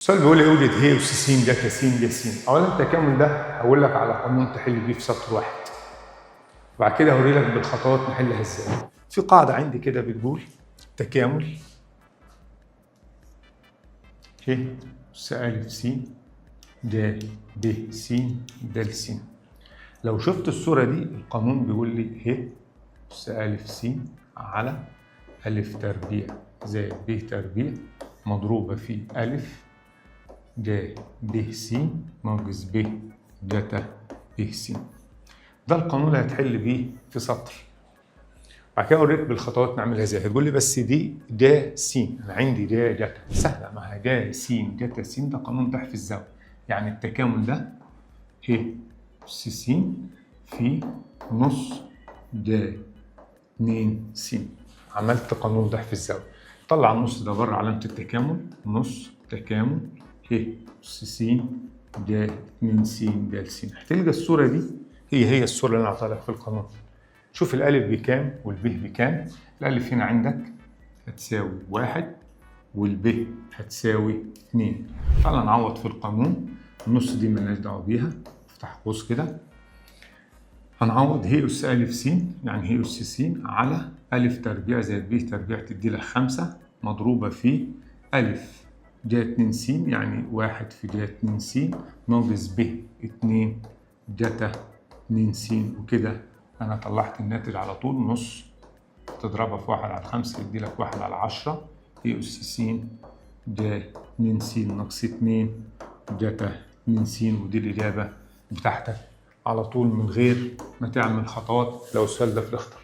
السؤال بيقول لي اوجد ه اس س جتا س ج س. اولا التكامل ده هقول لك على قانون تحل بيه في سطر واحد، وبعد كده هوري لك بالخطوات نحلها ازاي. في قاعده عندي كده بتقول تكامل ه اس ا س ج ب س د س. لو شفت الصوره دي القانون بيقول لي ه اس ا س على ا تربيع زائد ب تربيع مضروبه في ا ج ب س ناقص ب جتا ب س. ده القانون اللي هتحل بيه في سطر. بعد كده اوريك بالخطوات نعملها ازاي. هتقول لي بس دي د س، انا عندي د جتا سهله، ما هي د س جتا س ده قانون تحت الزاويه، يعني التكامل ده ه اس س في نص د 2 س. عملت قانون ضعف الزاويه. طلع النص ده بره علامه التكامل، نص تكامل ه اس س د 2 س د س. هتلقى الصوره دي هي الصوره اللي انا عطيتها لك في القانون. شوف الالف بكام والب بكام. الالف هنا عندك هتساوي 1 والب هتساوي 2. تعالى نعوض في القانون. النص دي مالناش دعوه بيها، افتح قوس كده. هنعوض ه اس ا س يعني ه اس س على ا تربيع زائد ب تربيع تدي لك 5 مضروبه في ا ج 2 س يعني 1 في ج 2 س ناقص ب 2 جتا 2 س. وكده انا طلعت الناتج على طول. نص تضربها في 1 على 5 يدي لك 1 على 10 ه اس س ج 2 س ناقص 2 جتا 2 س. ودي الاجابه بتاعتك على طول من غير ما تعمل خطوات لو السؤال ده في الاختيار.